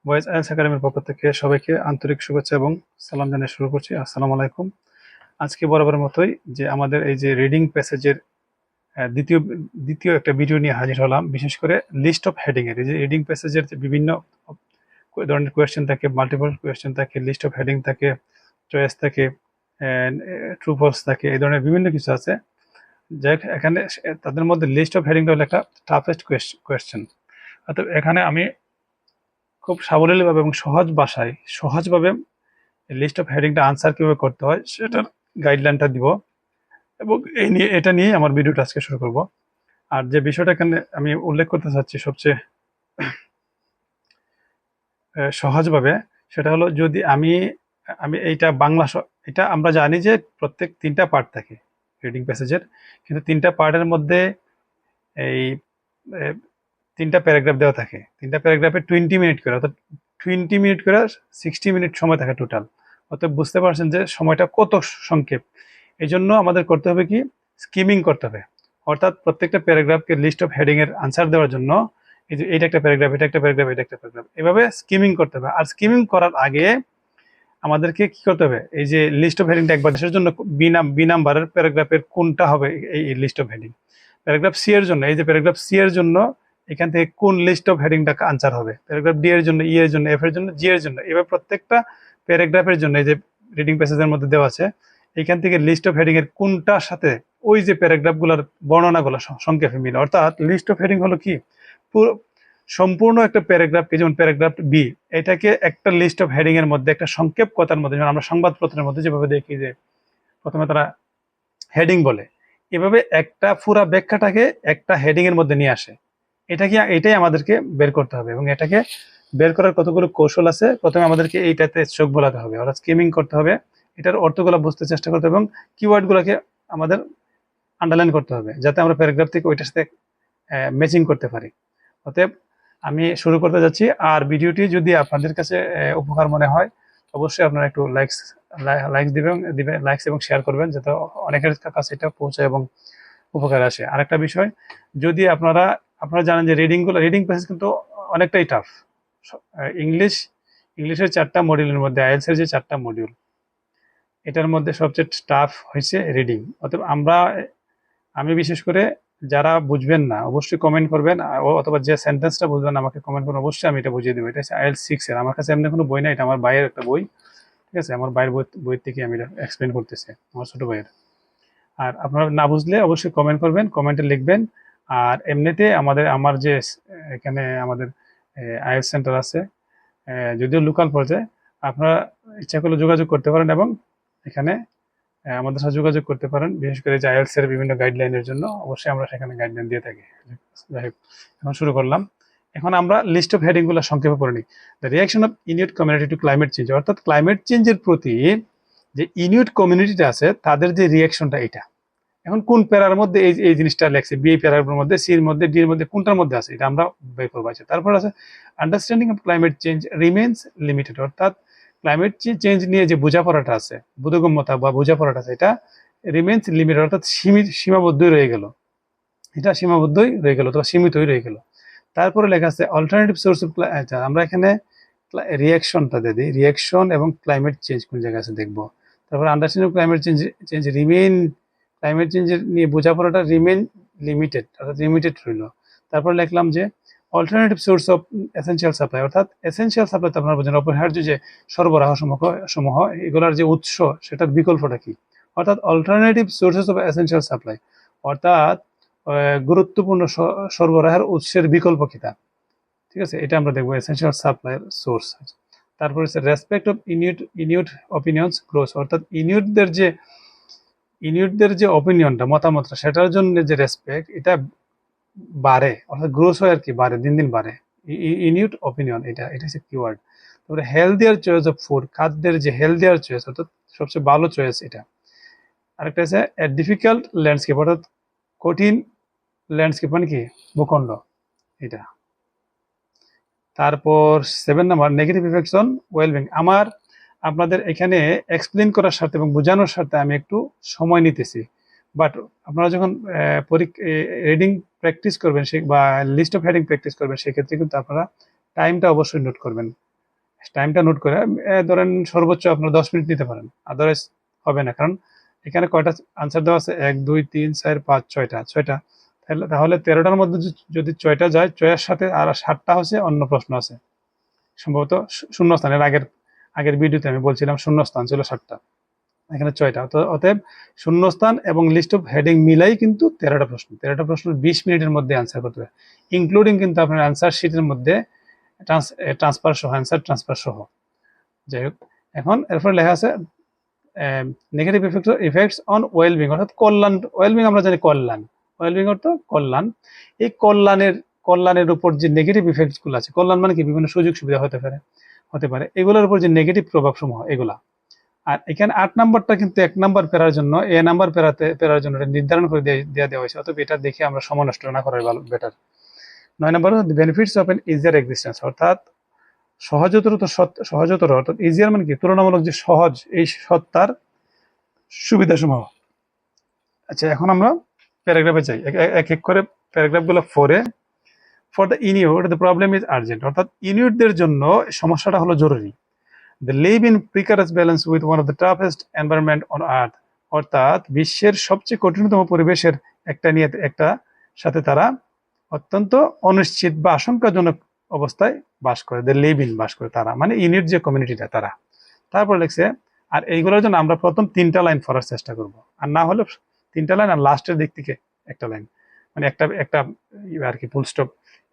Voice IELTS একাডেমির পক্ষ থেকে সবাইকে আন্তরিক শুভেচ্ছা এবং সালাম জানিয়ে শুরু করছি। আসসালামু আলাইকুম। আজকে বরাবরের মতোই যে আমাদের এই যে রিডিং প্যাসেজের দ্বিতীয় দ্বিতীয় একটা ভিডিও নিয়ে হাজির হলাম। বিশেষ করে লিস্ট অফ হেডিং এর এই যে রিডিং প্যাসেজের যে বিভিন্ন ধরনের কোয়েশ্চেন থাকে, মাল্টিপল কোয়েশ্চেন থাকে, লিস্ট অফ হেডিং থাকে, চয়েস থাকে, ট্রু ফলস থাকে, এই ধরনের বিভিন্ন কিছু আছে। যাই হোক, এখানে তাদের মধ্যে লিস্ট অফ হেডিংটা হলো একটা টাফেস্ট কোয়েশ্চেন। অর্থাৎ এখানে আমি খুব সাবলীলভাবে এবং সহজভাবে লিস্ট অফ হেডিংটা আনসার কিভাবে করতে হয় সেটার গাইডলাইনটা দিব, এবং এটা নিয়ে আমার ভিডিওটা আজকে শুরু করব। আর যে বিষয়টা এখানে আমি উল্লেখ করতে চাচ্ছি সবচেয়ে সহজভাবে, সেটা হলো যদি আমি আমি এইটা এটা আমরা জানি যে প্রত্যেক 3টা পার্ট থাকে রিডিং প্যাসেজের, কিন্তু 3টা পার্টের মধ্যে এই 3টা প্যারাগ্রাফ দেওয়া থাকে। 3টা প্যারাগ্রাফে 20 মিনিট করে, অর্থাৎ 20 মিনিট করে 60 মিনিট সময় থাকে টোটাল। অর্থাৎ বুঝতে পারছেন যে সময়টা কত সংক্ষেপ। এই জন্য আমাদের করতে হবে কি, স্কিমিং করতে হবে। অর্থাৎ প্রত্যেকটা প্যারাগ্রাফকে লিস্ট অফ হেডিং এর আনসার দেওয়ার জন্য এই যে এটা একটা প্যারাগ্রাফ, এটা একটা প্যারাগ্রাফ, এটা একটা প্যারাগ্রাফ, এভাবে স্কিমিং করতে হবে। আর স্কিমিং করার আগে আমাদেরকে কি করতে হবে, এই যে লিস্ট অফ হেডিংটা একবার দেশের জন্য বি নাম্বারের প্যারাগ্রাফের কোনটা হবে এই list of heading. Paragraph C এর জন্য, এই যে প্যারাগ্রাফ সি এর জন্য এখান থেকে কোন লিস্ট অফ হেডিংটা আনসার হবে, প্যারাগ্রাফ ডি এর জন্য, ই এর জন্য, এফ এর জন্য, জি এর জন্য। এবার প্রত্যেকটা প্যারাগ্রাফের জন্য এই যে রিডিং প্যাসেজের মধ্যে দেওয়া আছে, এখান থেকে লিস্ট অফ হেডিং এর কোনটার সাথে ওই যে প্যারাগ্রাফগুলোর বর্ণনাগুলো সংক্ষেপে মিলে। অর্থাৎ লিস্ট অফ হেডিং হলো কি, পুরো সম্পূর্ণ একটা প্যারাগ্রাফকে, যেমন প্যারাগ্রাফ বি, এটাকে একটা লিস্ট অফ হেডিং এর মধ্যে একটা সংক্ষেপ কথার মধ্যে, যেমন আমরা সংবাদপত্রের মধ্যে যেভাবে দেখি যে প্রথমে তারা হেডিং বলে, এভাবে একটা পুরা ব্যাখ্যাটাকে একটা হেডিং এর মধ্যে নিয়ে আসে। এটাই আমাদেরকে বের করতে হবে, এবং এটাকে বের করার কতগুলো কৌশল আছে। প্রথমে আমাদেরকে এইটাতে চোখ বোলাতে হবে, অর্থাৎ স্কিমিং করতে হবে, এটার অর্থগুলো বুঝতে চেষ্টা করতে হবে, এবং কিওয়ার্ড গুলোকে আমাদের আন্ডারলাইন করতে হবে, যাতে আমরা প্যারাগ্রাফ থেকে ওইটার সাথে ম্যাচিং করতে পারি। অতএব আমি শুরু করতে যাচ্ছি। আর ভিডিওটি যদি আপনাদের কাছে উপকার মনে হয়, অবশ্যই আপনারা একটু লাইকস দিবেন লাইকস এবং শেয়ার করবেন, যাতে অনেকের কাছে এটা পৌঁছায় এবং উপকার আসে। আরেকটা বিষয়, যদি আপনারা জানেন যে রিডিং প্যাসেজ কিন্তু অনেকটাই টাফ। ইংলিশের 4টা মডিউলের মধ্যে আইএলটিএস এর যে 4টা মডিউল, এটার মধ্যে সবচেয়ে টাফ হয়েছে রিডিং। অতএব আমি বিশেষ করে, যারা বুঝবেন না অবশ্যই কমেন্ট করবেন, অথবা যে সেন্টেন্সটা বুঝবেন আমাকে কমেন্ট করবেন, অবশ্যই আমি এটা বুঝিয়ে দেবো। এটা হচ্ছে আইএলটিএস 6 এর। আমার কাছে এমনি কোনো বই না, এটা আমার ভাইয়ের একটা বই, ঠিক আছে? আমার ভাইয়ের বই থেকে আমি এটা এক্সপ্লেন করতেছি, আমার ছোট ভাইয়ের। আর আপনারা না বুঝলে অবশ্যই কমেন্ট করবেন, কমেন্টে লিখবেন। আর এমনিতে আমার যে এখানে আমাদের আইএলটিএস সেন্টার আছে, যদিও লোকাল পর্যায়ে, আপনারা ইচ্ছা করলে যোগাযোগ করতে পারেন, এবং এখানে আমাদের সাথে যোগাযোগ করতে পারেন। বিশেষ করে যে আইএলটিএস এর বিভিন্ন গাইডলাইনের জন্য অবশ্যই আমরা সেখানে গাইডলাইন দিয়ে থাকি। যাই হোক, এখন শুরু করলাম। এখন আমরা লিস্ট অফ হেডিং গুলো সংক্ষেপে পড়ে নিই। The reaction of ইনুইট community two climate change, অর্থাৎ ক্লাইমেট চেঞ্জের প্রতি যে ইনুইট কমিউনিটিটা আছে তাদের যে রিয়াকশনটা, এটা এখন কোন প্যারার মধ্যে এই জিনিসটা লেখছে, বি প্যারার মধ্যে, সি এর মধ্যে, ডি এর মধ্যে, কোনটার মধ্যে আছে, এটা আমরা বের করবো। তারপর আছে understanding of climate change remains limited, অর্থাৎ ক্লাইমেট চেঞ্জ নিয়ে যে বোঝাপড়াটা আছে, বোধগম্যতা বা বোঝাপড়াটা আছে, এটা রিমেইনস লিমিটেড, অর্থাৎ সীমাবদ্ধই রয়ে গেল। এটা সীমাবদ্ধই রয়ে গেল, অথবা সীমিতই রয়ে গেল। তারপরে লেখা আছে অল্টারনেটিভ সোর্স অফ, আচ্ছা আমরা এখানে রিয়াকশনটা দিয়ে দিই, রিয়াকশন এবং ক্লাইমেট চেঞ্জ কোন জায়গায় আছে দেখবো। তারপর understanding climate change remain, climate চেঞ্জের নিয়ে বোঝাপড়াটা রিমেইন লিমিটেড, অর্থাৎ লিমিটেড রইল। তারপর লিখলাম যে alternative source of essential supply, অর্থাৎ এসেনশিয়াল সাপ্লাই তো আপনারা বোঝেন, অপরিহার্য যে সরবরাহ সমূহ, এগুলার যে উৎস, সেটার বিকল্পটা কি, অর্থাৎ alternative sources of essential supply, অর্থাৎ গুরুত্বপূর্ণ সরবরাহের উৎসের বিকল্প কিতা, ঠিক আছে? এটা আমরা দেখবো এসেনশিয়াল সাপ্লাই সোর্স। তারপর হচ্ছে রেসপেক্ট অফ ইনিউট অপিনিয়ন্স গ্রোস, অর্থাৎ ইনিউটদের যে অপিনিয়নটা, মতামতটা, সেটার জন্য যে রেসপেক্ট, এটা বাড়ে, অর্থাৎ গ্রোস হয় আর কি, বাড়ে, দিন দিন বাড়ে। ইনিউট অপিনিয়ন, এটা হচ্ছে কিওয়ার্ড। তারপরে হেলদিয়ার চয়েস অফ ফুড, খাদ্যের যে হেলদিয়ার চয়েস, অর্থাৎ সবচেয়ে ভালো চয়েস, এটা। আরেকটা আছে ডিফিকাল্ট ল্যান্ডস্কেপ, অর্থাৎ কঠিন ল্যান্ডস্কেপ মানে কি, ভূখণ্ড, এটা। তারপর 7 number negative effects on wellbeing. আপনাদের এখানে এক্সপ্লেন করার স্বার্থে এবং বোঝানোর স্বার্থে আমি একটু সময় নিতেছি, বাট আপনারা যখন রিডিং প্র্যাকটিস করবেন বা লিস্ট অফ হেডিং প্র্যাকটিস করবেন, সেক্ষেত্রে কিন্তু আপনারা টাইমটা অবশ্যই নোট করবেন। টাইমটা নোট করে ধরেন সর্বোচ্চ আপনার 10 মিনিট নিতে পারেন, আদারওয়াইজ হবে না। কারণ এখানে কয়টা আনসার দেওয়া আছে, 1 2 3 4 5 6টা, তাহলে 13টার মধ্যে যদি 6টা যায়, 6 এর সাথে আর 7টা হচ্ছে অন্য প্রশ্ন আছে, সম্ভবত শূন্যস্থানের আগের ভিডিওতে আমি বলছিলাম শূন্যস্থান ছিল 7টা, এখানে 6টা। অতএব শূন্যস্থান এবং লিস্ট অফ হেডিং মিলাই কিন্তু 13টা প্রশ্ন 20 মিনিটের মধ্যে আনসার করতে হবে, ইনক্লুডিং কিন্তু আপনার আনসার শিটের মধ্যে ট্রান্সফার সহ, অ্যান্সার ট্রান্সফার সহ। যাই হোক, এখন এরপর লেখা আছে নেগেটিভ ইফেক্টস অন ওয়েলবিং, অর্থাৎ কল্যাণ। ওয়েলবিং আমরা জানি কল্যাণ, ওয়েলবিং অর্থ কল্যাণ। এই কল্যাণের উপর যে নেগেটিভ ইফেক্টস গুলো আছে, কল্যাণ মানে কি বিভিন্ন সুযোগ সুবিধা হতে পারে এগুলোর উপর যে নেগেটিভ প্রভাব সমূহ এগুলা। আর এখানে 8 নাম্বারটা কিন্তু 1 নাম্বার পেরার জন্য, এ নাম্বার পেরার জন্য এটা নির্ধারণ করে দেওয়া হয়েছে, অতএব এটা দেখে আমরা সময় নষ্ট না করাই ভালো, better. 9 number benefits of N easier existence, অর্থাৎ সহজতর অর্থাৎ ইজিয়ার মানে কি তুলনামূলক যে সহজ, এই সত্তার সুবিধাসমূহ। আচ্ছা, এখন আমরা প্যারাগ্রাফে যাই, এক এক করে প্যারাগ্রাফগুলো পড়ে। For the Inuit the problem is urgent, অর্থাৎ ইনিউটদের জন্য সমস্যাটা হলো জরুরি। They live in precarious balance with one of the toughest environment on earth, অর্থাৎ বিশ্বের সবচেয়ে কঠিনতম পরিবেশের একটা সাথে তারা অত্যন্ত অনিশ্চিত বা আশঙ্কাজনক অবস্থায় বাস করে। দে লিভ ইন বাস করে তারা, মানে ইউনিট যে কমিউনিটিটা তারা। তারপর লিখছে, আর এইগুলোর জন্য আমরা প্রথম 3টা লাইন পড়ার চেষ্টা করব, আর না হলে 3টা লাইন আর লাস্টের দিক থেকে একটা লাইন, মানে একটা আর কি ফুল স্টপ,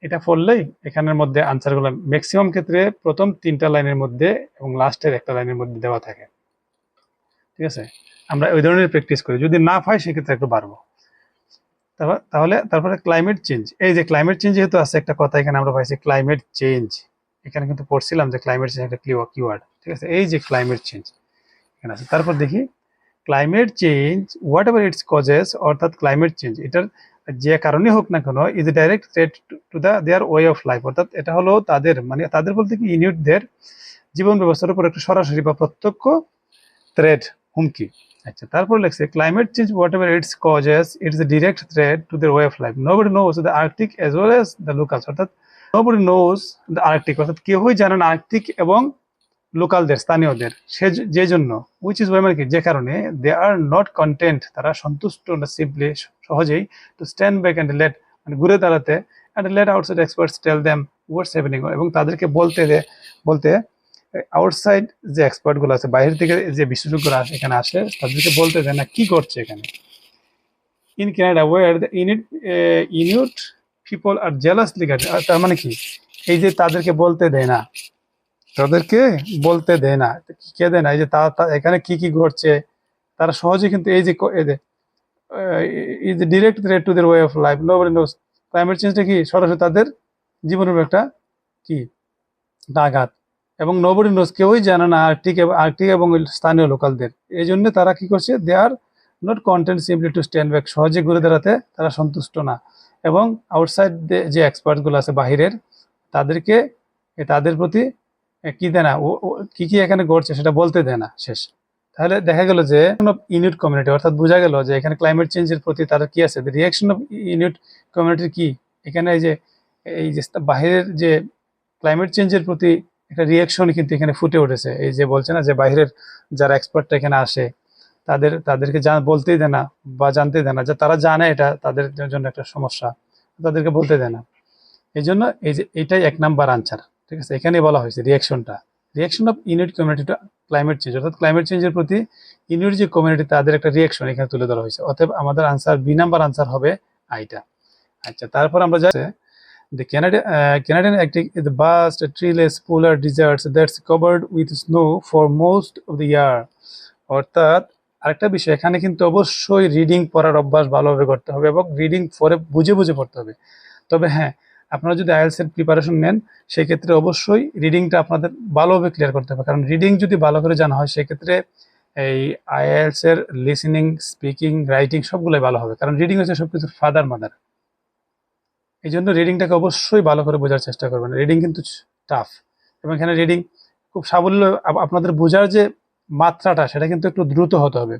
এটা পড়লেই এখানের মধ্যে আনসারগুলো ম্যাক্সিমাম ক্ষেত্রে প্রথম 3টা লাইনের মধ্যে এবং লাস্টের একটা লাইনের মধ্যে দেওয়া থাকে। ঠিক আছে, আমরা ওই ধরনের প্র্যাকটিস করি, যদি না পাই সেক্ষেত্রে একটু বাড়বো। তারপরে ক্লাইমেট চেঞ্জ, এই যে ক্লাইমেট চেঞ্জ যেহেতু আছে একটা কথা এখানে আমরা পাইছি ক্লাইমেট চেঞ্জ, এখানে কিন্তু পড়ছিলাম যে ক্লাইমেট চেঞ্জ একটা কিওয়ার্ড। ঠিক আছে, এই যে ক্লাইমেট চেঞ্জ এখানে আছে। তারপর দেখি climate change what ever it's causes, অর্থাৎ ক্লাইমেট চেঞ্জ এটার যে কারণে হোক না কেন, is a direct threat to their way of life, অর্থাৎ এটা হলো তাদের বলতে কি ইউনিটদের জীবন ব্যবস্থার উপর একটা সরাসরি বা প্রত্যক্ষ থ্রেট, হুমকি। আচ্ছা, তারপর লেখছে climate change what ever it's causes it's a direct threat to their way of life, nobody knows the Arctic as well as the locals, অর্থাৎ নোবডি নোজ দ্য আর্কটিক, অর্থাৎ কেউই জানেন আর্কটিক এবং লোকালদের, স্থানীয়দের, যে জন্য উইচ ইজ ওয়াই মানে কি যে কারণে, দে আর নট কন্টেন্ট, তারা সন্তুষ্ট না সিম্পলি সহজেই, to stand back and let মানে ঘুরে দাঁড়াতে, and let outside experts tell them what's happening, এবং তাদেরকে বলতে আউটসাইড যে এক্সপার্ট গুলো আছে, বাইরে থেকে যে বিশেষজ্ঞরা এখানে আসে, তাদেরকে বলতে দেয় না কি করছে এখানে। In Canada where the Inuit people are jealously guarded, তার মানে কি এই যে তাদেরকে বলতে দেয় না, কে দেয় না, এই যে এখানে কি ঘটছে তারা সহজে কিন্তু এই যে is direct threat to their way of life, nobody knows, climate চেঞ্জটা কি সরাসরি তাদের জীবনের একটা কি আঘাত, এবং নোবডি নোজ কেউই জানে না আর্কটিক এবং স্থানীয় লোকালদের, এই জন্য তারা কি করছে, they are not content simply to stand back, সহজে ঘুরে দাঁড়াতে তারা সন্তুষ্ট না, এবং আউটসাইড যে এক্সপার্ট গুলো আছে বাহিরের, তাদের প্রতি কি দেয় না, কি এখানে ঘটছে সেটা বলতে দেয় না। শেষ, তাহলে দেখা গেল যে ইউনিট কমিউনিটি, অর্থাৎ বোঝা গেল যে এখানে ক্লাইমেট চেঞ্জের প্রতি তারা কি আছে, রিয়াকশন অফ ইউনিট কমিউনিটির কি এখানে এই যে বাহিরের যে ক্লাইমেট চেঞ্জের প্রতি একটা রিয়াকশন কিন্তু এখানে ফুটে উঠেছে। এই যে বলছে না যে বাহিরের যারা এক্সপার্টটা এখানে আসে তাদেরকে বলতেই দেয় না বা জানতে দেয় না, যে তারা জানে এটা তাদের জন্য একটা সমস্যা, তাদেরকে বলতে দেয় না। এই জন্য এই যে এটাই 1 নাম্বার আনসার। ঠিক আছে, এখানে বলা হয়েছে reaction of unit community two climate change, অর্থাৎ ক্লাইমেট চেঞ্জের প্রতি ইউনিট যে কমিউনিটি তাদের একটা রিয়াকশন এখানে তুলে ধরা হয়েছে। অতএব আমাদের আনসার বি নাম্বার আনসার হবে আইটা। আচ্ছা, তারপর আমরা যাই the Canadian Arctic is the vast treeless polar deserts that's covered with snow for most of the year, অর্থাৎ আরেকটা বিষয় এখানে কিন্তু অবশ্যই রিডিং পড়ার অভ্যাস ভালোভাবে করতে হবে এবং রিডিং পরে বুঝে পড়তে হবে। তবে হ্যাঁ, আপনারা যদি আইএলটিএস এর প্রিপারেশন নেন সেক্ষেত্রে অবশ্যই রিডিংটা আপনাদের ভালোভাবে ক্লিয়ার করতে হবে, কারণ রিডিং যদি ভালো করে জানা হয় সেক্ষেত্রে এই আইএলটিএস এর লিসেনিং, স্পিকিং, রাইটিং সবগুলোই ভালো হবে, কারণ রিডিং হচ্ছে সবকিছুর ফাদার মাদার। এই জন্য রিডিংটাকে অবশ্যই ভালো করে বোঝার চেষ্টা করবেন। রিডিং কিন্তু টাফ, এবং এখানে রিডিং খুব সাবল্য, আপনাদের বোঝার যে মাত্রাটা সেটা কিন্তু একটু দ্রুত হতে হবে,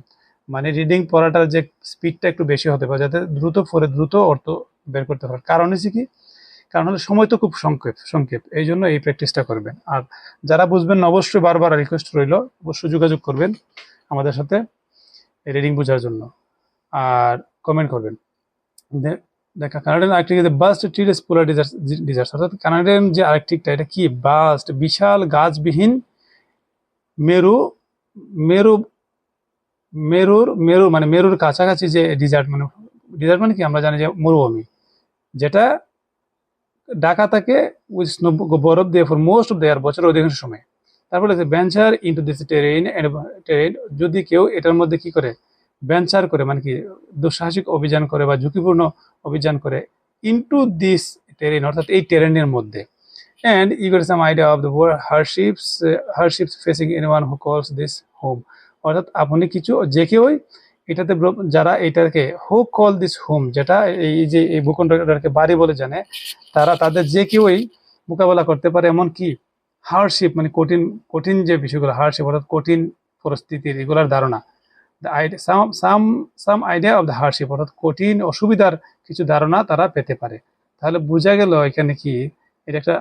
মানে রিডিং পড়াটার যে স্পিডটা একটু বেশি হতে পারে, যাতে দ্রুত পড়ে দ্রুত অর্থ বের করতে পারে। কারণ হচ্ছে কি, কারণ হলে সময় তো খুব সংক্ষেপ সংক্ষেপ, এই জন্য এই প্র্যাকটিসটা করবেন। আর যারা বুঝবেন না অবশ্যই বারবার রিকোয়েস্ট রইল, অবশ্যই যোগাযোগ করবেন আমাদের সাথে রিডিং বোঝার জন্য, আর কমেন্ট করবেন। দেখা কানাডিয়ান আর্কটিক বাস্ট ট্রিলেস পোলার ডিজার্ট, অর্থাৎ কানাডিয়ান যে আর্কটিকটা এটা কি বাস্ট বিশাল গাছবিহীন মেরু, মেরু মেরু মানে মেরুর কাছাকাছি যে ডিজার্ট, মানে ডিজার্ট মানে কি আমরা জানি যে মরুভূমি, যেটা ঢাকা থাকে উইথ স্নো বরফ দিয়ে ফর মোস্ট অফ দেয়ার বছরের অধিকাংশ সময়। তারপরে ভেঞ্চার ইন্টু দিস টেরেইন, যদি কেউ এটার মধ্যে কি করে ভেঞ্চার করে মানে কি দুঃসাহসিক অভিযান করে বা ঝুঁকিপূর্ণ অভিযান করে ইনটু দিস টেরেইন অর্থাৎ এই টেরেনের মধ্যে, and you get some idea of the hardships facing anyone who calls this home, অর্থাৎ আপনি কিছু যে কেউই এটাতে যারা এটাকে হু কল দিস হোম, যেটা এই যে এই ভূখণ্ডটাকে বাড়ি বলে জানে, তারা তাদের যে কেউই মোকাবেলা করতে পারে এমন কি হার্ডশিপ মানে কঠিন কঠিন যে বিষয়গুলো, হার্ডশিপ অর্থাৎ কঠিন পরিস্থিতির এগুলোর ধারণা, সাম আইডিয়া অফ দ্য হার্ডশিপ অর্থাৎ কঠিন অসুবিধার কিছু ধারণা তারা পেতে পারে। তাহলে বোঝা গেল এখানে কি এটা একটা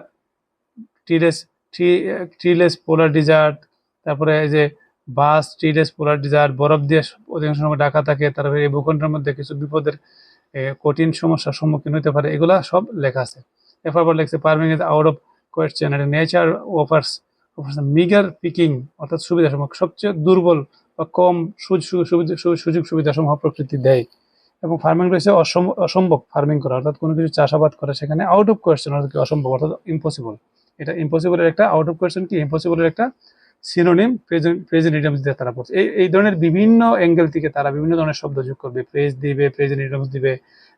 ট্রিলেস পোলার ডিজার্ট, তারপরে এই যে বাস ট্রিলেস পোলার ডিজার্ট, বরফ দিয়ে অধিকাংশ সময় ঢাকা থাকে, তারপরে এই ভূখণ্ডের মধ্যে কিছু বিপদের কঠিন সমস্যার সম্মুখীন হতে পারে, এগুলা সব লেখা আছে। এরপর লেখছে farming is out of question, nature offers meagre picking অর্থাৎ সুবিধা সমূহ সবচেয়ে দুর্বল বা কম সুযোগ সুবিধা সমূহ প্রকৃতি দেয়, এবং ফার্মিং রয়েছে অসম্ভব ফার্মিং করা অর্থাৎ কোনো কিছু চাষাবাদ করা সেখানে আউট অফ কোয়েশ্চেন অর্থাৎ কি অসম্ভব অর্থাৎ ইম্পসিবল। এটা ইম্পসিবলের একটা আউট অফ কোয়েশ্চেন কি ইম্পসিবলের একটা সিনোনিম প্রেজেন্ট ইডিয়ামস দিয়ে তারা পড়ছে। এই ধরনের বিভিন্ন অ্যাঙ্গেল থেকে তারা বিভিন্ন ধরনের শব্দ যোগ করবে, প্রেজ দিবে, প্রেজেন্ট ইডিয়ামস দিবে,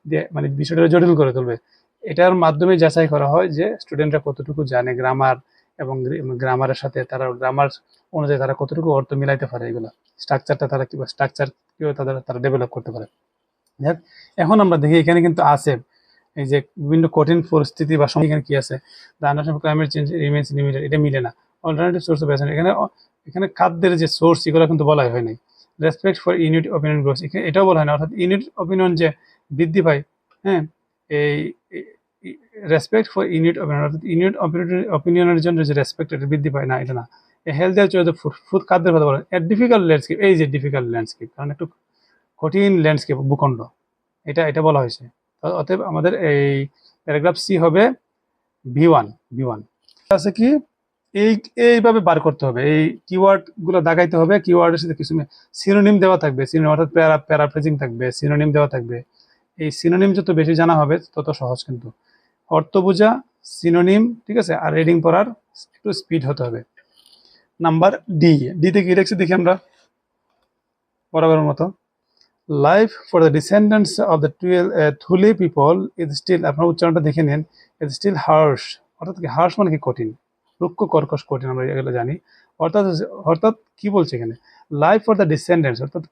দিয়ে মানে বিষয়টা জটিল করে তুলবে। এটার মাধ্যমে যাচাই করা হয় যে স্টুডেন্টরা কতটুকু জানে গ্রামার, এবং গ্রামারের সাথে তারা গ্রামার অনুযায়ী তারা কতটুকু অর্থ মিলাইতে পারে, এগুলো স্ট্রাকচারটা তারা কিংবা স্ট্রাকচার কেউ তারা ডেভেলপ করতে পারে। এখন আমরা দেখি এখানে কিন্তু আছে এই যে বিভিন্ন কঠিন পরিস্থিতি বা এখানে কি আছে, the understanding climate change remains limited, এটা মিলে না। অল্টারনেটিভ সোর্স অফ এসেন, এখানে খাদ্যের যে সোর্স এগুলো কিন্তু বলাই হয় নাই। Respect for unit opinion growth, এটাও বলা হয় না, অর্থাৎ ইউনিট অপিনিয়ন যে বৃদ্ধি পায়, হ্যাঁ এই রেসপেক্ট ফর ইউনিট অপিনিয়ন অর্থাৎ ইউনিট অপিনিয়নের জন্য যে রেসপেক্ট এটা বৃদ্ধি পায় না, এটা না। হেলথ এর চয়েস ফুড খাদ্যের কথা বলেন। ডিফিকাল্ট ল্যান্ডস্কেপ, এই যে ডিফিকাল্ট ল্যান্ডস্কেপ কারণ একটু কঠিন ল্যান্ডস্কেপ ভূখণ্ড, এটা বলা হয়েছে। অতএব আমাদের এই প্যারাগ্রাফ সি হবে V1 আছে কি এইভাবে বার করতে হবে, এই কিওয়ার্ড গুলো দাগাইতে হবে, কিওয়ার্ডের সাথে কিছু সিনোনিম দেওয়া থাকবে, সিনোনিম অর্থাৎ প্যারাফ্রেজিং থাকবে, সিনোনিম দেওয়া থাকবে। এই সিনোনিম যত বেশি জানা হবে তত সহজ, কিন্তু অর্থ বোঝা সিনোনিম, ঠিক আছে। আর রিডিং পড়ার একটু স্পিড হতে হবে। নাম্বার ডিতে কি দেখছি দেখি আমরা বরাবরের মতো, life for the descendants of the Thule people is still, আপনার উচ্চারণটা দেখে নেন, ইজ স্টিল হার্শ, অর্থাৎ কি হার্শ মানে কি কঠিন, রুক্ষ কর্কশ কঠিন, আমরা এগুলো জানি। অর্থাৎ কি বলছে এখানে, লাইফ ফর দ্য ডিসেন্ডেন্টস অর্থাৎ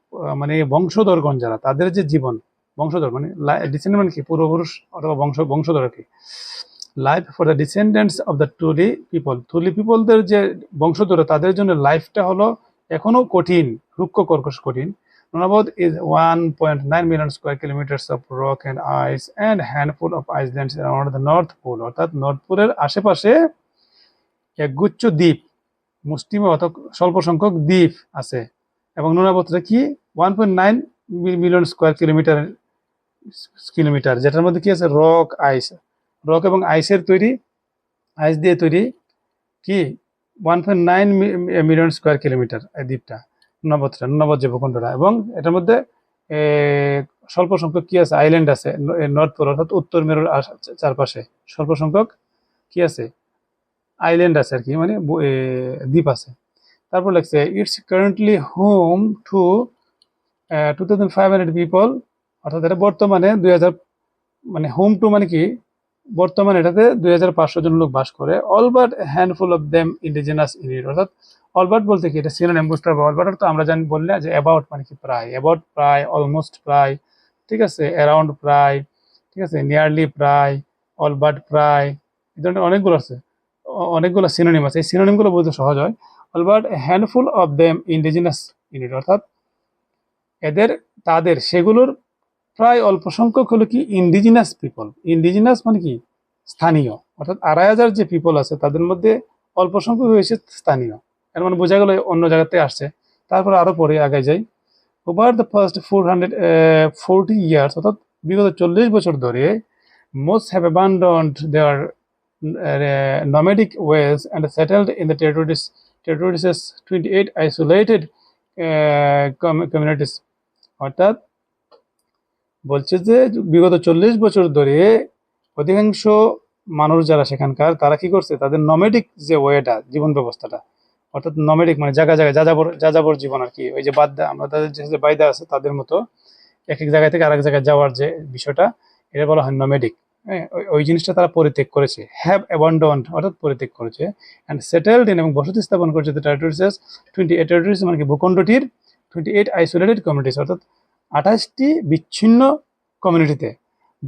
মানে বংশধরগণ যারা, তাদের যে জীবন, বংশধর মানে ডিসেন্ডেন্ট মানে কি পূর্বপুরুষ অথবা বংশধর আর কি। Life for the descendants of the Thule পিপলদের যে বংশধর, তাদের জন্য লাইফটা হলো এখনো কঠিন, রুক্ষ কর্কশ কঠিন। Nunavut is 1.9 million square kilometers of rock and ice and handful of islands around the North Pole, অর্থাৎ নর্থ পোলের আশেপাশে একগুচ্ছ দ্বীপ, মুষ্টিমেয় অত স্বল্প সংখ্যক দ্বীপ আছে। এবং নুনাবতটা কি 1.9 মিলিয়ন স্কোয়ার কিলোমিটার, যেটার মধ্যে কি আছে রক এবং আইসের তৈরি, আইস দিয়ে তৈরি কি 1.9 মিলিয়ন স্কোয়ার কিলোমিটার এই দ্বীপটা, নুনাবত যে ভূখণ্ডটা। এবং এটার মধ্যে স্বল্প সংখ্যক কি আছে আইল্যান্ড আছে, নর্থ পোল অর্থাৎ উত্তর মেরুর চারপাশে স্বল্প সংখ্যক কি আছে আইল্যান্ড আছে আর কি, মানে দ্বীপ আছে। তারপর লাগছে it's currently home to 2500 people, অর্থাৎ এটা বর্তমানে 2000 মানে হোম টু মানে কি বর্তমানে এটাতে 2500 জন লোক বাস করে। All but handful of them indigenous in it, অর্থাৎ অলবার্ট বলতে কি এটা সিনোনিম বুঝতে হবে। অলবার্ট তো আমরা জানি বললে যে অ্যাবাউট মানে কি প্রায়, অ্যাবাউট প্রায়, অলমোস্ট প্রায়, ঠিক আছে, অ্যারাউন্ড প্রায়, ঠিক আছে, নিয়ারলি প্রায়, অলবার্ট প্রায়, এই ধরনের অনেকগুলো সিনোনিম আছে। এই সিনোনিমগুলো বলতে সহজ হয়। All but handful of them indigenous in it, অর্থাৎ তাদের সেগুলোর প্রায় অল্প সংখ্যক হলো কি ইন্ডিজিনাস পিপল। ইন্ডিজিনাস মানে কি স্থানীয়, অর্থাৎ 2,500 যে পিপল আছে তাদের মধ্যে অল্প সংখ্যক হয়েছে স্থানীয়, এর মানে বোঝা গেল অন্য জায়গা থেকে আসছে। তারপর আরো পরে আগে যাই, ওভার দ্য ফার্স্ট 440 ইয়ার্স, অর্থাৎ বিগত 40 বছর ধরে most have abandoned their nomadic ways and settled in the territories as 28 isolated communities, অর্থাৎ বলছে যে বিগত 40 বছর ধরে অধিকাংশ মানুষ যারা সেখানকার তারা কি করছে, তাদের নমেডিক যে ওয়েটা, জীবন ব্যবস্থাটা, অর্থাৎ নমেডিক মানে জায়গা জায়গায় যাযাবর জীবন আর কি, ওই যে বাদদা, আমরা তাদের যে বাইদা আছে তাদের মতো এক এক জায়গা থেকে আরেক জায়গায় যাওয়ার যে বিষয়টা, এটা বলা হয় নমেডিক। হ্যাঁ, ওই জিনিসটা তারা পরিত্যাগ করেছে, হ্যাভ অ্যাবান্ডন্ড অর্থাৎ পরিত্যাগ করেছে, অ্যান্ড সেটেলড ইন এবং বসতি স্থাপন করেছে দ্য টেরিটরিজ 28 টেরিটরিজ মানে কি ভূখণ্ডটির 28 আইসোলেটেড কমিউনিটিস, অর্থাৎ 28টি বিচ্ছিন্ন কমিউনিটিতে।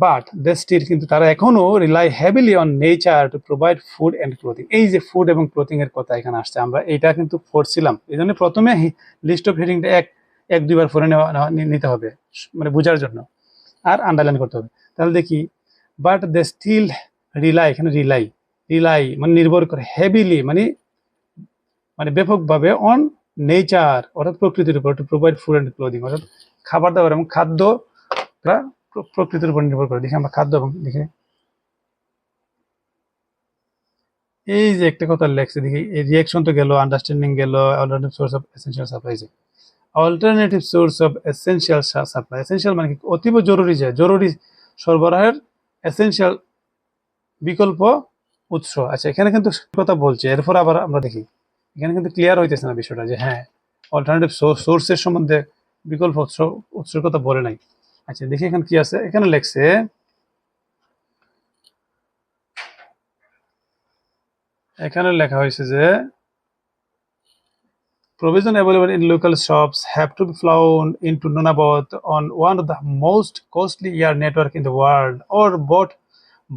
বাট দে স্টিল, কিন্তু তারা এখনো rely heavily on nature to provide food and clothing. এই যে ফুড এবং ক্লোথিং এর কথা এখানে আসছে, আমরা এইটা কিন্তু পড়ছিলাম, এই জন্য প্রথমে লিস্ট অফ হেডিংটা এক দুইবার পরে নিতে হবে মানে বোঝার জন্য, আর আন্ডারলাইন করতে হবে। তাহলে দেখি, বাট দে স্টিল রিলাই, এখানে রিলাই মানে নির্ভর করে, হেভিলি মানে ব্যাপকভাবে, অন নেচার অর্থাৎ প্রকৃতির উপর, to provide food and clothing, অর্থাৎ খাবার দাবার এবং খাদ্য প্রকৃতির উপর নির্ভর করে। দেখি আমরা খাদ্য এবং দেখি এই যে একটা কথা লেখছে, দেখি এই রিয়াকশন তো গেল, আন্ডারস্ট্যান্ডিং গেল, alternative source of essential supply. Alternative source of essential supply, essential মানে কি অতীব জরুরি, যে জরুরি সরবরাহের, এসেনশিয়াল বিকল্প উৎস। আচ্ছা, এখানে কিন্তু কথা বলছে, এরপর আবার আমরা দেখি এখানে কিন্তু ক্লিয়ার হইতেছে না বিষয়টা, যে হ্যাঁ অল্টারনেটিভ সোর্সের সম্বন্ধে বিকল্প উৎসের কথা বলে নাই। আচ্ছা দেখি এখানে কি আছে, এখানে লেখছে এখানে লেখা হয়েছে যে provision available in local shops have to be flown into Nunavut on one of the most costly air network in the world, or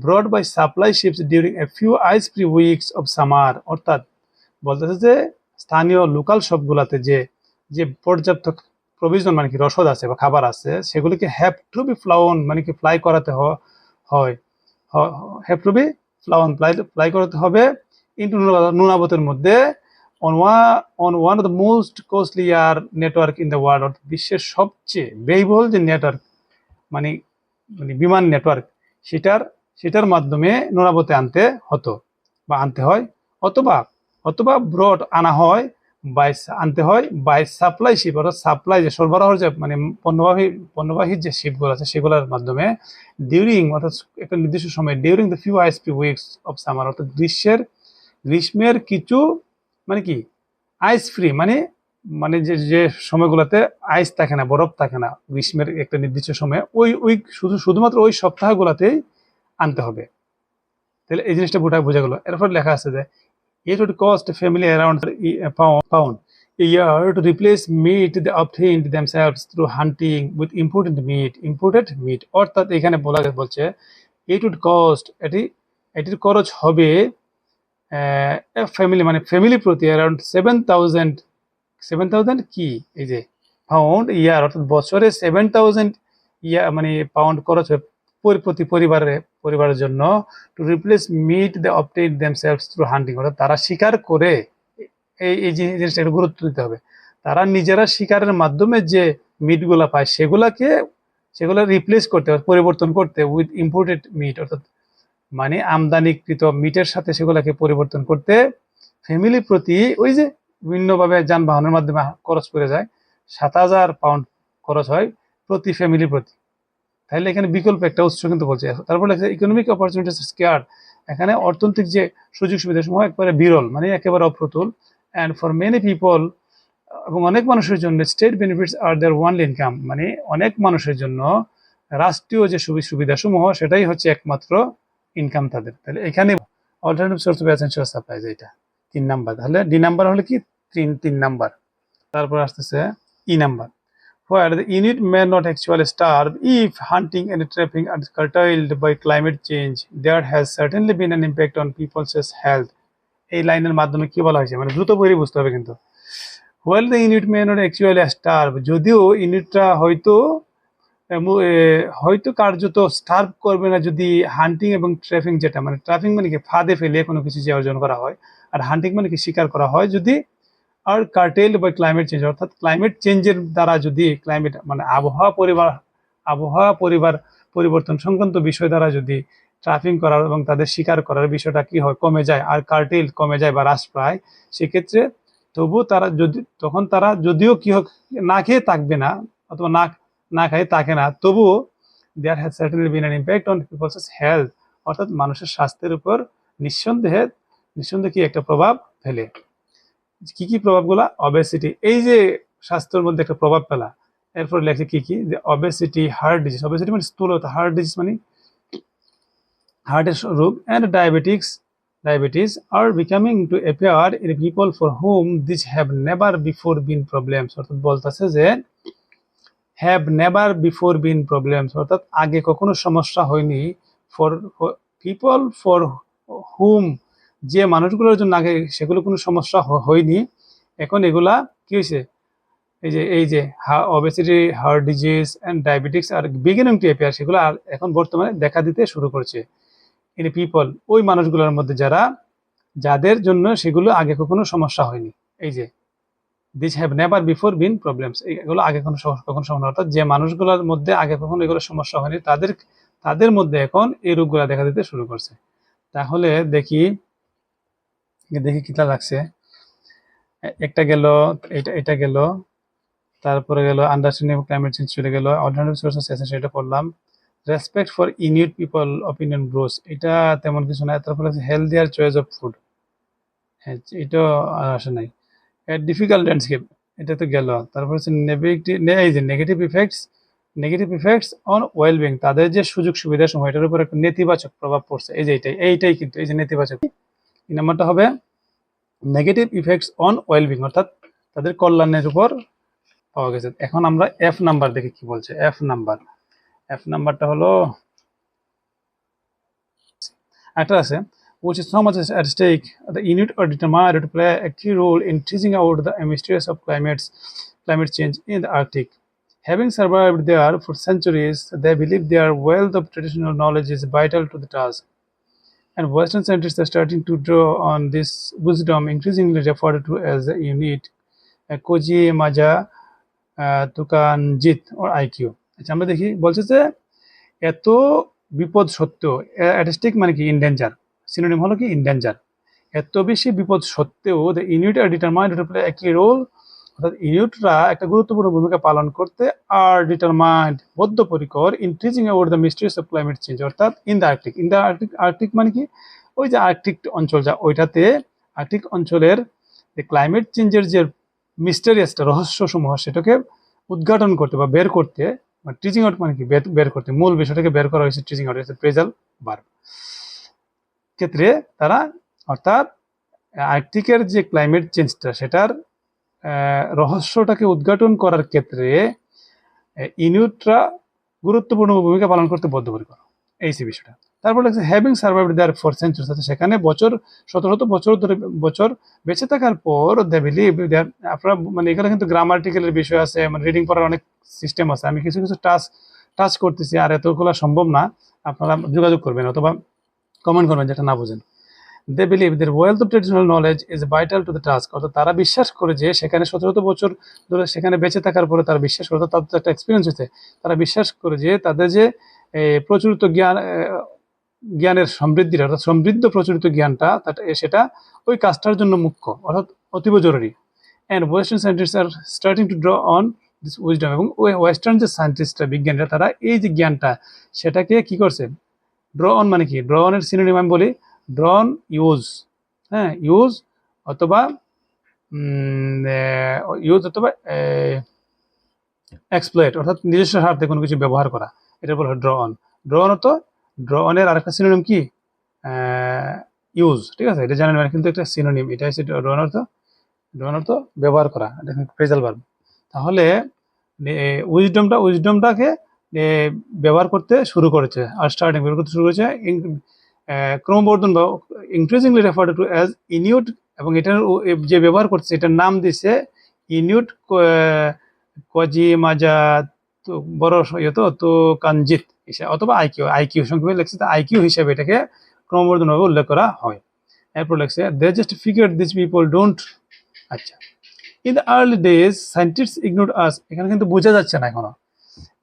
brought by supply ships during a few ice-free weeks of summer। অর্থাৎ বলতেছে যে স্থানীয় local শপগুলোতে যে পর্যাপ্ত provision মানে কি রসদ আছে বা খাবার আছে, সেগুলিকে হ্যাভ টু বি ফ্লাউন মানে কি ফ্লাই করাতে হয়, হ্যাভ টু বি ফ্লাই করাতে হবে ইন্টু নুনাবতের মধ্যে, on one of the most costly air network in the world, অর্থাৎ বিশ্বের সবচেয়ে ব্যয়বহুল যে নেটওয়ার্ক মানে বিমান নেটওয়ার্ক, সেটার মাধ্যমে নুনাবতে আনতে হয়, অথবা ব্রড আনতে হয় বাই সাপ্লাই শিপ, অর্থাৎ সাপ্লাই যে সরবরাহ যে মানে পণ্যবাহী যে শিপগুলো আছে সেগুলোর মাধ্যমে, ডিউরিং অর্থাৎ একটা নির্দিষ্ট সময়, during the few ice free weeks of summer, অর্থাৎ গ্রীষ্মের কিছু মানে কি আইস ফ্রি মানে যে সময়গুলোতে আইস থাকে না, বরফ থাকে না, গ্রীষ্মের একটা নির্দিষ্ট সময়ে ওই শুধুমাত্র ওই সপ্তাহগুলোতেই আনতে হবে। তাহলে এই জিনিসটা বোঝা গেল। এরপর লেখা আছে যে it would cost a family around pound a year to replace meat they obtained themselves through hunting with imported meat। অর্থাৎ এখানে বলছে it would cost, এটির খরচ হবে ফ্যামিলি মানে ফ্যামিলি প্রতি অ্যারাউন্ড 7,000 কি এই যে পাউন্ড ইয়ার, অর্থাৎ বছরে 7,000 মানে পাউন্ড খরচ হয় প্রতি পরিবারের জন্য, to replace meat they obtain themselves through hunting, অর্থাৎ তারা শিকার করে, এই জিনিসটা একটু গুরুত্ব দিতে হবে, তারা নিজেরা শিকারের মাধ্যমে যে মিটগুলা পায় সেগুলা রিপ্লেস করতে, পরিবর্তন করতে উইথ ইম্পোর্টেড মিট, অর্থাৎ মানে আমদানিকৃত মিটের সাথে সেগুলাকে পরিবর্তন করতে ফ্যামিলি প্রতি ওই যে বিভিন্নভাবে যানবাহনের মাধ্যমে খরচ করে যায় 7,000 পাউন্ড খরচ হয় প্রতি ফ্যামিলি প্রতি। তাহলে এখানে বিকল্প একটা উৎস কিন্তু বলছে। তারপর লেখা ইকোনমিক অপরচুনিটিস স্কেয়ার্ড, এখানে অর্থনৈতিক যে সুযোগ সুবিধা সমূহ একবারে বিরল মানে একেবারে অপ্রতুল, অ্যান্ড ফর মেনি পিপল, এবং অনেক মানুষের জন্য স্টেট বেনিফিটস আর দেয়ার ওয়ানলি ইনকাম, মানে অনেক মানুষের জন্য রাষ্ট্রীয় যে সুবিধা সমূহ সেটাই হচ্ছে একমাত্র ইনকাম তাদের। তাহলে এখানে alternative source of essential supplies, এটা 3 নাম্বার। তাহলে ডি নাম্বার হলে কি 3 নাম্বার। তারপর আসতেছে E number, where the unit may not actually starve if hunting and trapping are curtailed by climate change, there has certainly been an impact on people's health। এই লাইনের মাধ্যমে কি বলা হয়েছে মানে দ্রুত করে বুঝতে হবে কিন্তু, while the unit may not actually starve, যদিও ইউনিটটা হয়তো হয়তো কার্যত স্টার্ভ করবে না যদি হান্টিং এবং ট্র্যাপিং, যেটা মানে ট্র্যাপিং মানে কি ফাঁদে ফেলে কোনো কিছু যে অর্জন করা হয়, আর হান্টিং মানে কি শিকার করা হয়, যদি আর কার্টেল বা ক্লাইমেট চেঞ্জ, অর্থাৎ ক্লাইমেট চেঞ্জের দ্বারা যদি ক্লাইমেট মানে আবহাওয়া পরিবর্তন সংক্রান্ত বিষয় দ্বারা যদি ট্রাফিং করার এবং তাদের শিকার করার বিষয়টা কি হয়, কমে যায়, আর কার্টেল কমে যায় বা হ্রাস পায়, সেক্ষেত্রে তবু তারা যদি তখন তারা যদিও কি হোক না খেয়ে থাকবে না, অথবা না না খেয়ে থাকে না, তবুও there has certainly been an impact on people's health, অর্থাৎ মানুষের স্বাস্থ্যের উপর নিঃসন্দেহে কি একটা প্রভাব ফেলে। কি কি প্রভাবগুলা? অবেসিটি, এই যে স্বাস্থ্যের মধ্যে একটা প্রভাব ফেলা। এরপর লেখে কি কি, যে অবেসিটি, হার্ট ডিজিজ, অবেসিটি মানে স্থূলতা, হার্ট ডিজিজ মানে হার্টের রোগ, and diabetes are becoming to appear in people for whom this have never before been problems, অর্থাৎ বলতেছে যে have never before been problems, অর্থাৎ আগে কখনো সমস্যা হয়নি, ফর পিপল ফর হুম, যে মানুষগুলোর জন্য আগে সেগুলো কোনো সমস্যা হয়নি, এখন এগুলা কি হয়েছে, এই যে obesity, heart disease and diabetics R beginning to appear, সেগুলো আর এখন বর্তমানে দেখা দিতে শুরু করছে। ইন পিপল, ওই মানুষগুলোর মধ্যে যাদের জন্য সেগুলো আগে কখনো সমস্যা হয়নি। এই যে this have never before been problems, এগুলো আগে কখনো সমস্যা, অর্থাৎ যে মানুষগুলোর মধ্যে আগে কখনো এগুলো সমস্যা হয়নি, তাদের মধ্যে এখন এই রোগগুলো দেখা দিতে শুরু করছে। তাহলে দেখি কিটা লাগছে। একটা গেল, এটা গেল, তারপরে গেল আন্ডারস্ট্যান্ডিং ক্লাইমেট চেঞ্জ চলে গেল, অল্টারনেটিভ সোর্সেস সেটা পড়লাম, respect for Inuit people opinion grows, এটা তেমন কিছু নাই। তারপরে হেলদিয়ার চয়েস অফ ফুড, হ্যাঁ এটা আসে নাই। ডিফিকাল্ট ল্যান্ডস্কেপ, এটা তো গেল। তারপর হচ্ছে নেগেটিভ ইফেক্টস অন ওয়েলবিং, তাদের যে সুযোগ সুবিধা সময় এটার উপর একটা নেতিবাচক প্রভাব পড়ছে। এই যে এইটাই কিন্তু এই যে নেতিবাচক, এই নাম্বারটা হবে নেগেটিভ ইফেক্টস অন ওয়েলবিং, অর্থাৎ তাদের কল্যাণের উপর পাওয়া গেছে। এখন আমরা এফ নাম্বার দেখি কি বলছে। এফ নাম্বারটা হলো একটা আছে, which is so much at stake, the Inuit are determined to play a key role in teasing out the mysteries of climate change in the Arctic. Having survived there for centuries, they believe their wealth of traditional knowledge is vital to the task. And Western scientists are starting to draw on this wisdom, increasingly referred to as the Inuit Koji Maja Tukanjit or IQ. আচ্ছা, আমরা দেখি বলছে যে এত বিপদ সত্ত্বেও, অ্যাটস্টিক মানে কি ইনডেঞ্জার, সিনোনিম হলো কি ইনডেঞ্জার, এত বেশি বিপদ সত্ত্বেও the Inuit are determined to play a key role, অর্থাৎ ইনুইটরা একটা গুরুত্বপূর্ণ ভূমিকা পালন করতে আর ডিটারমাইন্ড বদ্ধপরিকর in teaching about the mysteries of climate change, অর্থাৎ ইন দ্য আর্কটিক মানে কি ওই যে আর্কটিক অঞ্চল, যা ওইটাতে আর্কটিক অঞ্চলের যে ক্লাইমেট চেঞ্জের যে মিস্টেরিয়াসটা, রহস্যসমূহ, সেটাকে উদ্ঘাটন করতে বা বের করতে, টিচিং আউট মানে কি বের করতে, মূল বিষয়টাকে বের করা হয়েছে টিচিং আউট, প্রেজাল ভার্ব ক্ষেত্রে তারা, অর্থাৎ আর্কটিকের যে ক্লাইমেট চেঞ্জটা সেটার রহস্যটাকে উদ্ঘাটন করার ক্ষেত্রে ইনুইটরা গুরুত্বপূর্ণ ভূমিকা পালন করতে বদ্ধপরিকর, এই সে বিষয়টা। তারপর লাগছে having survived there for centuries, সেখানে শত বছর বেঁচে থাকার পর দে বিলিভ দেয়ার, আপনারা মানে এখানে কিন্তু গ্রামাটিক্যালের বিষয় আছে, মানে রিডিং করার অনেক সিস্টেম আছে, আমি কিছু টাচ করতেছি, আর এতগুলো সম্ভব না, আপনারা যোগাযোগ করবেন অথবা কমেন্ট করবেন যেটা না বুঝেন। They believe their wealth of traditional knowledge is vital to the task, অর্থাৎ তারা বিশ্বাস করে যে সেখানে 17 বছর ধরে সেখানে বেঁচে থাকার পরে তারা বিশ্বাস করে, তাদের একটা এক্সপিরিয়েন্স হয়েছে, তারা বিশ্বাস করে যে তাদের যে প্রচলিত জ্ঞানের সমৃদ্ধির, অর্থাৎ সমৃদ্ধ প্রচলিত জ্ঞানটা সেটা ওই কাজটার জন্য মুখ্য, অর্থাৎ অতীব জরুরি। And western scientists are starting to draw on this wisdom, এবং ওই ওয়েস্টার্ন যে সায়েন্টিস্টরা, বিজ্ঞানীরা, তারা এই যে জ্ঞানটা সেটাকে কি করছে, ড্র অন মানে কি, ড্র অনের সিনোনিম আমি বলি ড্রন, ইউজ, হ্যাঁ ইউজ অথবা এক্সপ্লয়েট, অর্থাৎ নিজস্ব স্বার্থে কোনো কিছু ব্যবহার করা, এটা বলা হয় ড্র অন। ড্র অনের আরেকটা সিনোনিম কি, ইউজ, ঠিক আছে, এটা জানেন কিন্তু একটা সিনোনিম, এটা হচ্ছে ড্র অর্থ ব্যবহার করা, এটা ফ্রেজাল ভার্ব। তাহলে উইজডমটাকে ব্যবহার করতে শুরু করেছে, আর স্টার্টিং ব্যবহার করতে শুরু করেছে ক্রমবর্ধন বা ইনক্রিজিংলি রেফার্ড টু অ্যাজ ইনিউট, এবং এটার যে ব্যবহার করছে এটার নাম দিছে ইনিউট কজি মাজা তো বড় ইয়ে তো কাঞ্জিত হিসাবে অথবা আইকিউ সংক্ষেপে লেখছে আইকিউ হিসাবে এটাকে ক্রমবর্ধমানভাবে উল্লেখ করা হয়। এরপর লেখছে they just figure this people don't. আচ্ছা, in the early days scientist ignored us. এখানে কিন্তু বোঝা যাচ্ছে না এখনো।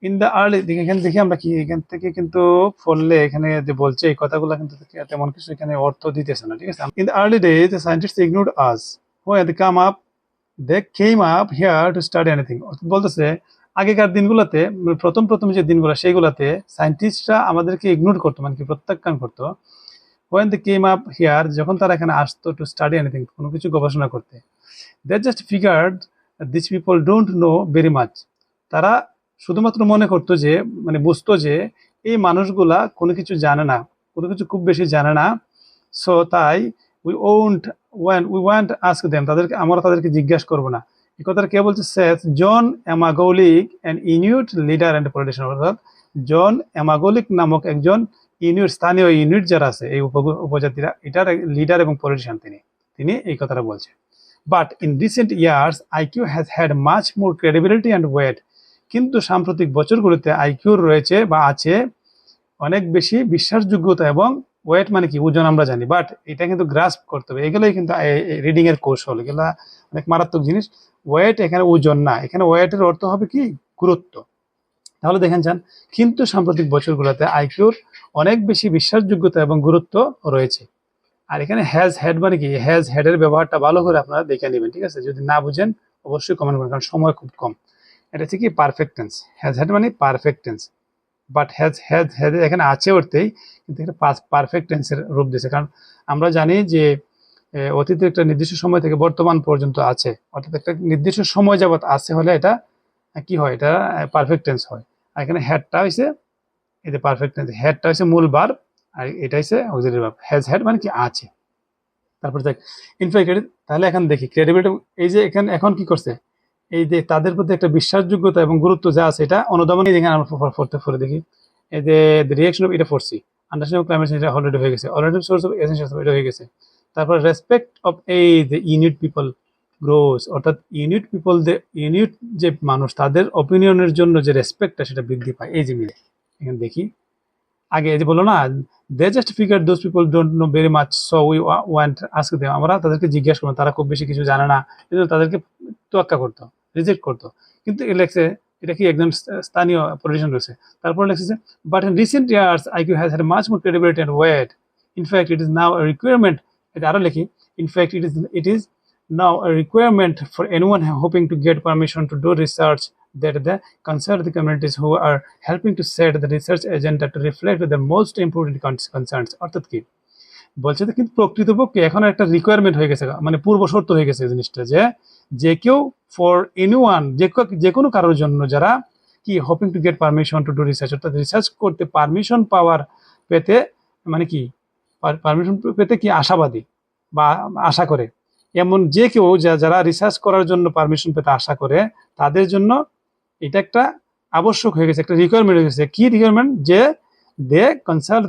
ইন দ্য আর্লি, এখানে দেখি আমরা কি এখান থেকে কিন্তু পড়লে এখানে যে বলছে এই কথাগুলো কিন্তু তেমন কিছু এখানে অর্থ দিতেছে না, ঠিক আছে। In the early days the scientists ignored us when they came up here to study anything. বলতেছে আগেকার দিনগুলোতে প্রথম যে দিনগুলো সেইগুলোতে সায়েন্টিস্টরা আমাদেরকে ইগনোর করতো, মানে কি প্রত্যাখ্যান করতো। When they came up here, যখন তারা এখানে আসতো টু স্টাডি এনিথিং, কোনো কিছু গবেষণা করতে। They just figured this people don't know very much. তারা শুধুমাত্র মনে করতো যে, মানে বুঝতো যে এই মানুষগুলা কোনো কিছু জানে না, কোনো কিছু খুব বেশি জানে না। সো তাই উই ওয়ান্ট আস্ক দেম, আমরা তাদেরকে জিজ্ঞাসা করবো না। এই কথাটা কে বলছে? সেথ জন এমাগৌলিক and unit leader and politician. অর্থাৎ জন এমাগৌলিক নামক একজন স্থানীয় ইউনিট যারা আছে এই উপজাতিরা, এটার লিডার এবং পলিটিশিয়ান তিনি এই কথাটা বলছে। But in recent years IQ has had much more credibility and weight. কিন্তু সাম্প্রতিক বছরগুলোতে আইকিউর রয়েছে বা আছে অনেক বেশি বিশ্বাসযোগ্যতা এবং ওয়েট মানে কি ওজন আমরা জানি, বাট এটা কিন্তু গ্রাস্প করতে হবে। এগুলোই কিন্তু রিডিং এর কৌশল, এগুলা অনেক মারাত্মক জিনিস। ওয়েট এখানে ওজন না, এখানে ওয়েটের অর্থ হবে কি গুরুত্ব। তাহলে দেখেন যান, কিন্তু সাম্প্রতিক বছরগুলোতে আইকিউর অনেক বেশি বিশ্বাসযোগ্যতা এবং গুরুত্ব রয়েছে। আর এখানে হ্যাজ হ্যাড মানে কি, হ্যাজ হ্যাড এর ব্যবহারটা ভালো করে আপনারা দেখে নেবেন, ঠিক আছে। যদি না বুঝেন অবশ্যই কমেন্ট করবেন, কারণ সময় খুব কম। এটা হচ্ছে কি পারফেক্ট টেন্স, হ্যাজ হ্যাড মানে পারফেক্ট টেন্স। বাট হ্যাজ এখানে আছে অর্থেই, কিন্তু এটা পারফেক্ট টেন্সের রূপ দিয়েছে। কারণ আমরা জানি যে অতীতের একটা নির্দিষ্ট সময় থেকে বর্তমান পর্যন্ত আছে, অর্থাৎ একটা নির্দিষ্ট সময় যাবত আছে হলে এটা কি হয়, এটা পারফেক্ট টেন্স হয়। আর এখানে হ্যাডটা হয়েছে, এই যে পারফেক্ট টেন্স, হ্যাডটা হয়েছে মূল ভার্ব আর এটা হচ্ছে অক্সিলারি ভার্ব। হ্যাজ হ্যাড মানে কি আছে। তারপর দেখ ইনফ্যাক্ট, তাহলে এখন দেখি ক্রেডিবিলিটি, এই যে এখানে এখন কি করছে, এই যে তাদের প্রতি একটা বিশ্বাসযোগ্যতা এবং গুরুত্ব যা আছে এটা অনুধাবন। এখানে আমরা পড়তে দেখি এই যে রিয়াকশন অফ, এটা পড়ছি। আন্ডারস্ট্যান্ডিং ক্লাইমেট চেঞ্জ, এটা অলরেডি হয়ে গেছে। অলরেডি সোর্স অফ এসেনশিয়াল, এটা হয়ে গেছে। তারপর রেসপেক্ট অফ এই যে ইউনিট পিপল গ্রোস, অর্থাৎ ইউনিট যে মানুষ তাদের অপিনিয়নের জন্য যে রেসপেক্টটা সেটা বৃদ্ধি পায়, এই যে মিলে। এখানে দেখি আগে এই যে বললো না, they just figure those people don't know very much so we want ask them. আমরা তাদেরকে জিজ্ঞাসা করবো, তারা খুব বেশি কিছু জানে না, কিন্তু তাদেরকে তোয়াক্কা করতো, রিজেক্ট করতো। কিন্তু লেখছে এটা কি একজন স্থানীয় পলিটিশিয়ান রয়েছে। তারপর লেখছে but in recent years IQ has had much more credibility and weight. In fact it is now a requirement, এটা আরো লিখি, in fact it is now a requirement for anyone hoping to get permission to do research that the concerned the communities who are helping to set the research agenda to reflect the most important concerns। অর্থাৎ কি বলছে, কিন্তু প্রকৃতপক্ষে এখন একটা requirement হয়ে গেছে, মানে পূর্ব শর্ত হয়ে গেছে জিনিসটা, যে কেউ ফর এনিওয়ান, যে কোনো কারোর জন্য যারা কি hoping to get permission to do research, অর্থাৎ রিসার্চ করতে পারমিশন পেতে, মানে কি পারমিশন পেতে কি আশাবাদী বা আশা করে, এমন যে কেউ যারা রিসার্চ করার জন্য পারমিশন পেতে আশা করে, তাদের জন্য এটা একটা আবশ্যক হয়ে গেছে, একটা রিকোয়ারমেন্ট হয়ে গেছে। কি রিকোয়ারমেন্ট? যে দে কনসাল্ট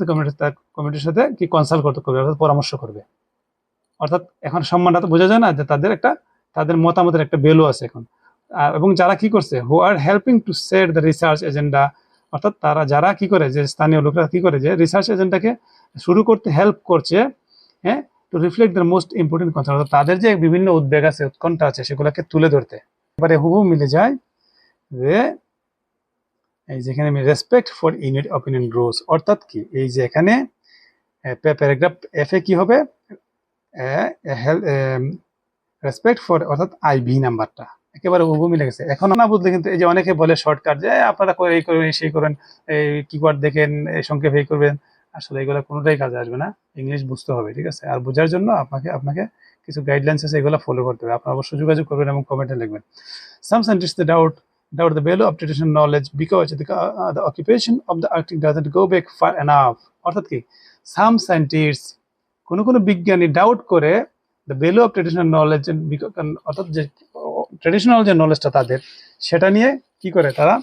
কমিটির সাথে কি কনসাল্ট করতে করবে, অর্থাৎ পরামর্শ করবে। অর্থাৎ এখন সম্মানটা তো বোঝা যায় না, যে তাদের মতামতের একটা ভ্যালু আছে এখন। এবং যারা কি করছে, who are helping to set the research agenda, অর্থাৎ তারা যারা কি করে, যে স্থানীয় লোকরা কি করে, যে রিসার্চ এজেন্ডাকে শুরু করতে হেল্প করছে, হ্যাঁ, two reflect the most important concern, অর্থাৎ তাদের যে বিভিন্ন উদ্বেগ আছে, উৎকণ্ঠা আছে, সেগুলোকে তুলে ধরতে। এবারে হুবহু মিলে যায় যে এই যেখানে respect for unit opinion gross, অর্থাৎ কি এই যে এখানে প্যারাগ্রাফ এফ এ কি হবে, রেসপেক্ট ফর, অর্থাৎ আইভি নাম্বারটা একেবারে হুবহু মিলে গেছে। এখন না বুঝলে কিন্তু এই যে অনেকে বলে শর্টকাট, যে আপনারা এই করবেন সেই করেন, এই কিওয়ার্ড দেখেন, এই সংক্ষেপ এই করবেন, আসলে এগুলো কোনোটাই কাজে আসবে না। ইংলিশ বুঝতে হবে, ঠিক আছে। আর বোঝার জন্য আপনাকে কিছু গাইডলাইন্স আছে, এগুলো ফলো করতে হবে। আপনারা অবশ্যই যোগাযোগ করবেন এবং কমেন্টে লিখবেন। সাম scientist doubt the value of traditional knowledge because the occupation of the Arctic doesn't go back far enough। অর্থাৎ কি সাম সায়েন্টিস্ট, কোনো বিজ্ঞানী ডাউট করে the value of traditional knowledge, অর্থাৎ যে ট্রেডিশনাল যে নলেজটা তাদের, সেটা নিয়ে কি করে তারা,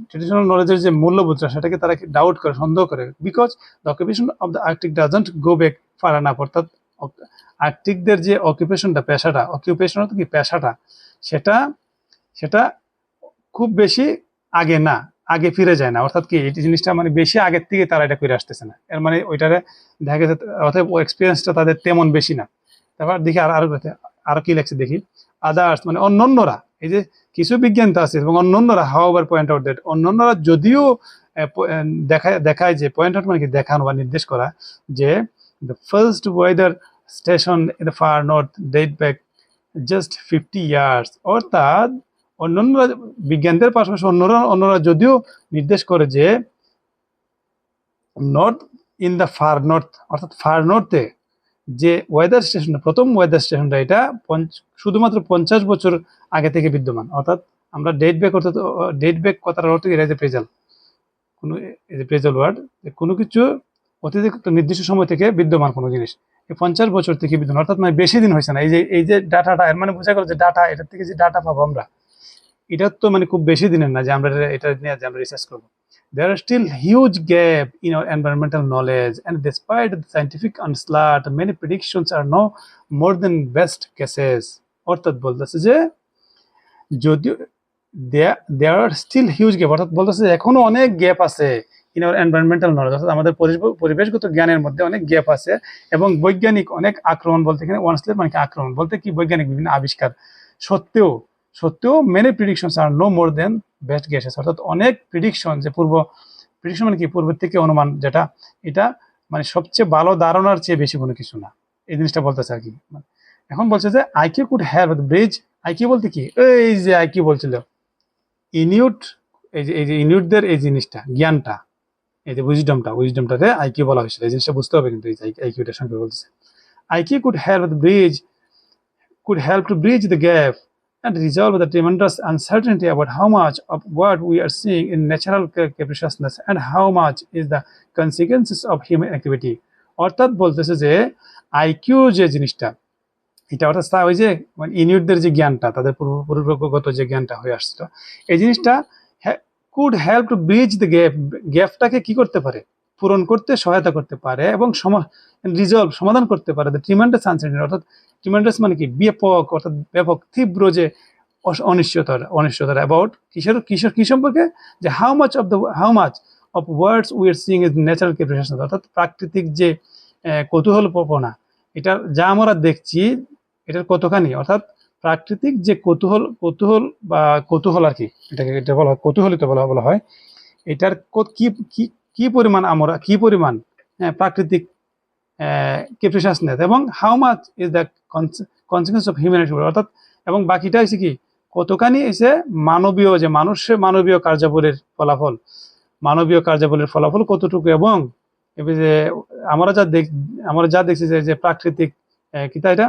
ট্রেডিশনাল নলেজের যে মূল্যবোধটা সেটাকে তারা ডাউট করে, সন্দেহ করে। Because the occupation of the Arctic doesn't go back far enough, অর্থাৎ আর্কটিকদের যে অকুপেশনটা, পেশাটা, অকুপেশন অর্থাৎ কি পেশাটা, সেটা খুব বেশি আগে না, আগে ফিরে যায় না, অর্থাৎ কি এই জিনিসটা মানে বেশি আগের থেকে তারা এটা করে আসতেছে না, এর মানে ওইটারে দেখা গেছে, অর্থাৎ এক্সপিরিয়েন্সটা তাদের তেমন বেশি না। তারপর দেখি আরো কি লেখছে দেখি, আদার্স মানে অন্যান্যরা, এই যে কিছু বিজ্ঞান তো আছে এবং অন্যান্যরা, হাউএভার পয়েন্ট আউট দ্যাট, অন্যান্যরা যদিও দেখায় যে পয়েন্ট আউট মানে কি দেখানো বা নির্দেশ করা, যে the first weather station in the far north date back just 50 years, অর্থাৎ অন্যান্যরা, বিজ্ঞানদের পাশাপাশি অন্যরা যদিও নির্দেশ করে যে north in the far north, অর্থাৎ ফার নর্থে যে ওয়েদার স্টেশনটা, প্রথম ওয়েদার স্টেশনটা, এটা শুধুমাত্র 50 বছর আগে থেকে বিদ্যমান। অর্থাৎ আমরা ডেট ব্যাক, অর্থাৎ ডেট ব্যাক কথাটার অর্থ এটা যে প্রেজেল, কোনো এই যে প্রেজেল ওয়ার্ড, কোনো কিছু অতীতে একটা নির্দিষ্ট সময় থেকে বিদ্যমান কোনো জিনিস এই 50 বছর থেকে বিদ্যমান, অর্থাৎ মানে বেশি দিন হয়েছে না। এই যে ডাটাটা, এর মানে বোঝা গেল যে ডাটা, এটার থেকে যে ডাটা পাবো আমরা, এটা তো মানে খুব বেশি দিনের না যে আমরা এটা নিয়ে যে আমরা রিসার্চ করবো। There are still huge gap in our environmental knowledge, and despite the scientific onslaught, many predictions are no more than best guesses. অর্থাৎ বলতেছে যে যদিও there are still huge gap, অর্থাৎ বলতেছে যে এখনো অনেক গ্যাপ আছে in our environmental knowledge, অর্থাৎ আমাদের পরিবেশগত জ্ঞানের মধ্যে অনেক গ্যাপ আছে, এবং বৈজ্ঞানিক অনেক আক্রমণ বলতে এখানে ওয়ানসলেট মানে কি আক্রমণ বলতে কি বৈজ্ঞানিক বিভিন্ন আবিষ্কার সত্ত্বেও মেনি প্রিডিকশনস আর নো মোর দেন বেস্ট গেসেস, অর্থাৎ অনেক প্রিডিকশন, যে প্রিডিকশন মানে কি পূর্বের থেকে অনুমান, যেটা এটা মানে সবচেয়ে ভালো ধারণার চেয়ে বেশি কোনো কিছু না, এই জিনিসটা বলতেছে আর কি। এখন বলছে যে IQ could help bridge, IQ বলতে কি, এই যে আইকিউ বলছিল ইনিউট, এই যে ইনিউটদের এই জিনিসটা, জ্ঞানটা, এই যে উইজডমটাকে আইকিউ বলা হয়েছিল, এই জিনিসটা বুঝতে হবে কিন্তু এই আইকিউটার সঙ্গে বলতেছে IQ could help to bridge the gap and resolve the tremendous uncertainty about how much of what we are seeing in natural capriciousness and how much is the consequences of human activity. অর্থাৎ বলতেছে যে IQ যে জিনিসটা, এটা অর্থাৎ ওই যে মানে ইনিউটদের যে জ্ঞানটা, তাদের পূর্বগত যে জ্ঞানটা হয়ে আসছিল, এই জিনিসটা could help to bridge the গ্যাপটাকে কি করতে পারে, পূরণ করতে সহায়তা করতে পারে, এবং সমাধান করতে পারে দ্য ট্রিমেন্ডাস আনসার্টেনিটি, অর্থাৎ ট্রিমেন্ডাস মানে কি ব্যাপক, অর্থাৎ ব্যাপক তীব্র যে অনিশ্চয়তা অ্যাবাউট কি সম্পর্কে, যে how much of words we are seeing is natural ক্যাপ্রিসিয়াস, অর্থাৎ প্রাকৃতিক যে কৌতূহলপনা, এটা যা আমরা দেখছি এটার কতখানি, অর্থাৎ প্রাকৃতিক যে কৌতূহল আর কি, এটা বলা হয় কৌতূহলিত বলা হয়, এটার কি পরিমাণ প্রাকৃতিক ক্যাপ্রিসিয়াসনেস, এবং how much is the consequence of humanity, অর্থাৎ এবং বাকিটা হচ্ছে কি কতখানি এসে মানবীয় কার্যাবলীর ফলাফল কতটুকু, এবং যে আমরা যা দেখছি যে প্রাকৃতিক কিতা এটা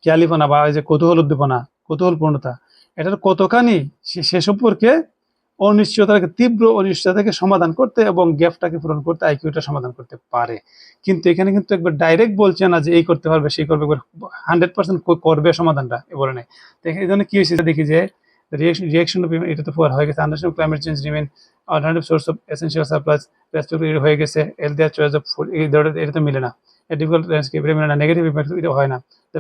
খেয়ালিপনা বা এই যে কৌতূহলপূর্ণতা, এটার কতখানি সে সম্পর্কে তীব্র অনিশ্চয়তাকে সমাধান করতে এবং গ্যাপটাকে পূরণ করতে আইকিউটা সমাধান করতে পারে। কিন্তু এখানে কিন্তু একবার ডাইরেক্ট বলছে না যে এই করতে পারবে সেই করবে, 100% করবে সমাধানটা বলে নাই। এই জন্য কি হয়েছে দেখি যে রিয়াকশন এটা তো হয়ে গেছে, understanding climate change remain alternative source of essential supplies হয়ে গেছে, হেলথ চয়েস অফ ফুড, এটা তো মিলে না, ডিফিকাল্ট ল্যান্ডস্কেপ এটা মিলে না, নেগেটিভ ইম্প্যাক্ট এটা হয় না, the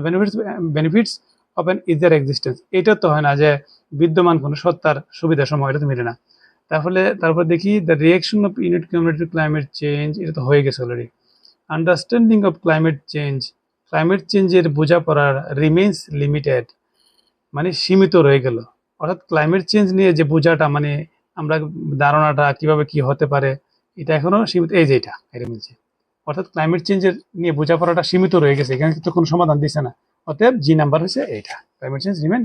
benefits of an easier existence এটা তো হয় না, যে বিদ্যমান কোনো সত্তার সুবিধা সমূহ এটা তো মিলে না। তারপর দেখি the reaction of unit community climate change, এটা তো হয়ে গেছে অলরেডি। আন্ডারস্ট্যান্ডিং অফ ক্লাইমেট চেঞ্জের বোঝাপড়ার রিমেইনস লিমিটেড, মানে সীমিত রয়ে গেল, অর্থাৎ ক্লাইমেট চেঞ্জ নিয়ে যে বোঝাটা, মানে আমরা ধারণাটা কিভাবে কি হতে পারে, এটা এখনো সীমিত, এই যে এটা মিলছে, অর্থাৎ ক্লাইমেট চেঞ্জের নিয়ে বোঝাপড়াটা সীমিত রয়ে গেছে, এখানে কিন্তু কোনো সমাধান দিচ্ছে না, অতএব জি নাম্বার হচ্ছে এইটা, ক্লাইমেট চেঞ্জ রিমেইন।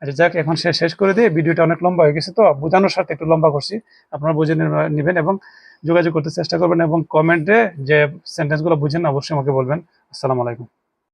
আচ্ছা যাক, এখন শেষ করে দিয়ে, ভিডিওটা অনেক লম্বা হয়ে গেছে তো বোঝানোর সাথে একটু লম্বা করছি, আপনারা বুঝে নেবেন এবং যোগাযোগ করতে চেষ্টা করবেন, এবং কমেন্টে যে সেন্টেন্সগুলো বুঝেন অবশ্যই আমাকে বলবেন। আসসালামু আলাইকুম।